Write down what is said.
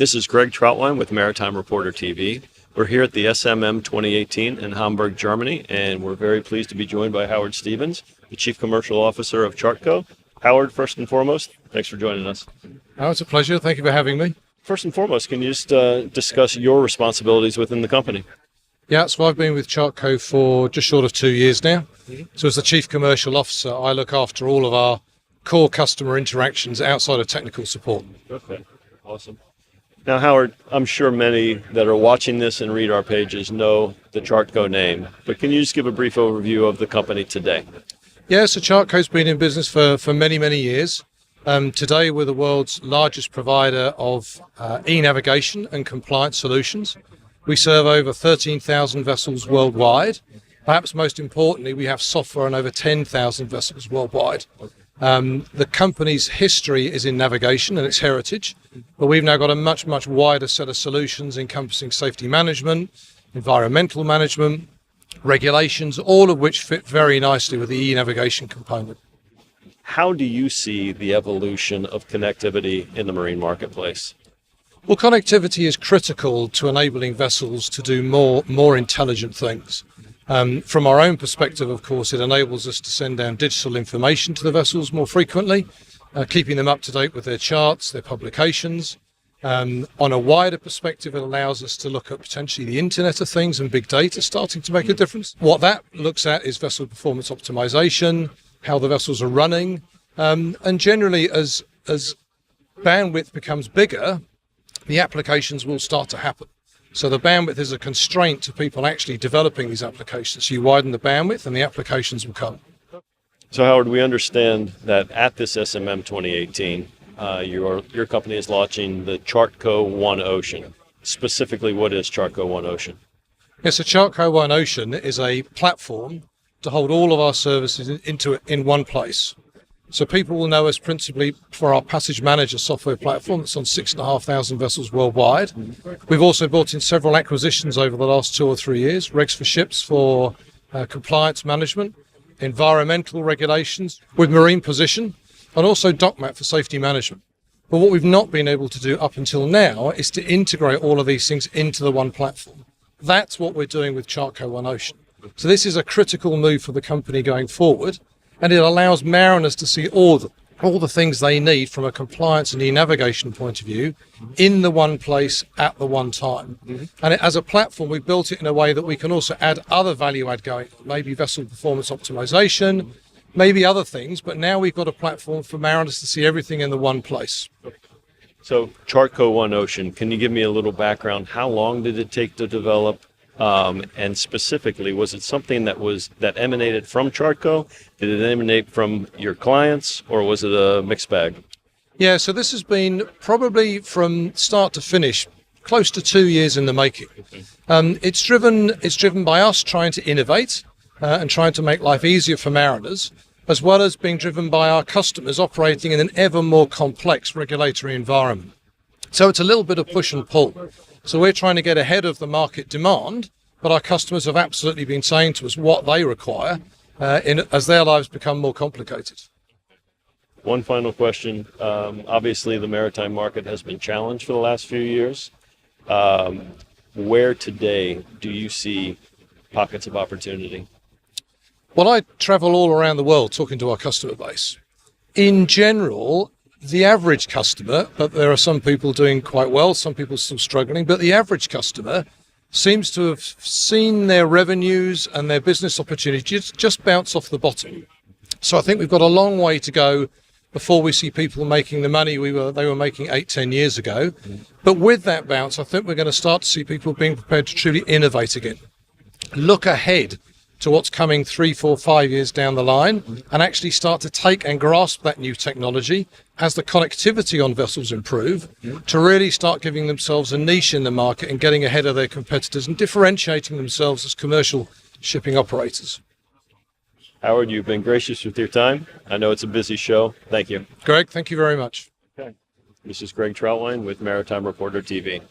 This is Greg Troutwine with Maritime Reporter TV. We're here at the SMM 2018 in Hamburg, Germany, and we're very pleased to be joined by Howard Stevens, the Chief Commercial Officer of ChartCo. Howard, first and foremost, thanks for joining us. Oh, it's a pleasure. Thank you for having me. First and foremost, can you just discuss your responsibilities within the company? Yeah, so I've been with ChartCo for just short of 2 years now. So as the Chief Commercial Officer, I look after all of our core customer interactions outside of technical support. Okay, awesome. Now, Howard, I'm sure many that are watching this and read our pages know the ChartCo name, but can you just give a brief overview of the company today? Yeah, so ChartCo's been in business for many, many years. Today, we're the world's largest provider of e-navigation and compliance solutions. We serve over 13,000 vessels worldwide. Perhaps most importantly, we have software on over 10,000 vessels worldwide. The company's history is in navigation and its heritage, but we've now got a much, much wider set of solutions encompassing safety management, environmental management, regulations, all of which fit very nicely with the e-navigation component. How do you see the evolution of connectivity in the marine marketplace? Well, connectivity is critical to enabling vessels to do more intelligent things. From our own perspective, of course, it enables us to send down digital information to the vessels more frequently, keeping them up to date with their charts, their publications. On a wider perspective, it allows us to look at potentially the Internet of Things and big data starting to make a difference. What that looks at is vessel performance optimization, how the vessels are running, and generally as bandwidth becomes bigger, the applications will start to happen. So the bandwidth is a constraint to people actually developing these applications. So you widen the bandwidth and the applications will come. So Howard, we understand that at this SMM 2018, your company is launching the ChartCo OneOcean. Specifically, what is ChartCo OneOcean? Yes, so ChartCo OneOcean is a platform to hold all of our services in one place. So people will know us principally for our Passage Manager software platform that's on 6,500 vessels worldwide. We've also brought in several acquisitions over the last 2 or 3 years, Regs for Ships for compliance management, environmental regulations with marine position, and also DocMap for safety management. But what we've not been able to do up until now is to integrate all of these things into the one platform. That's what we're doing with ChartCo OneOcean. So this is a critical move for the company going forward, and it allows mariners to see all the things they need from a compliance and e-navigation point of view in the one place at the one time. And as a platform, we built it in a way that we can also add other value add going, maybe vessel performance optimization, maybe other things, but now we've got a platform for mariners to see everything in the one place. So ChartCo OneOcean, can you give me a little background? How long did it take to develop? And specifically, was it something that emanated from ChartCo? Did it emanate from your clients, or was it a mixed bag? Yeah, so this has been probably from start to finish, close to 2 years in the making. It's driven by us trying to innovate and trying to make life easier for mariners, as well as being driven by our customers operating in an ever more complex regulatory environment. So it's a little bit of push and pull. So we're trying to get ahead of the market demand, but our customers have absolutely been saying to us what they require as their lives become more complicated. One final question. Obviously, the maritime market has been challenged for the last few years. Where today do you see pockets of opportunity? Well, I travel all around the world talking to our customer base. In general, the average customer, but there are some people doing quite well, some people still struggling, but the average customer seems to have seen their revenues and their business opportunities just bounce off the bottom. So I think we've got a long way to go before we see people making the money they were making 8-10 years ago. But with that bounce, I think we're going to start to see people being prepared to truly innovate again. Look ahead to what's coming 3, 4, 5 years down the line and actually start to take and grasp that new technology as the connectivity on vessels improve to really start giving themselves a niche in the market and getting ahead of their competitors and differentiating themselves as commercial shipping operators. Howard, you've been gracious with your time. I know it's a busy show. Thank you. Greg, thank you very much. Okay. This is Greg Troutwine with Maritime Reporter TV.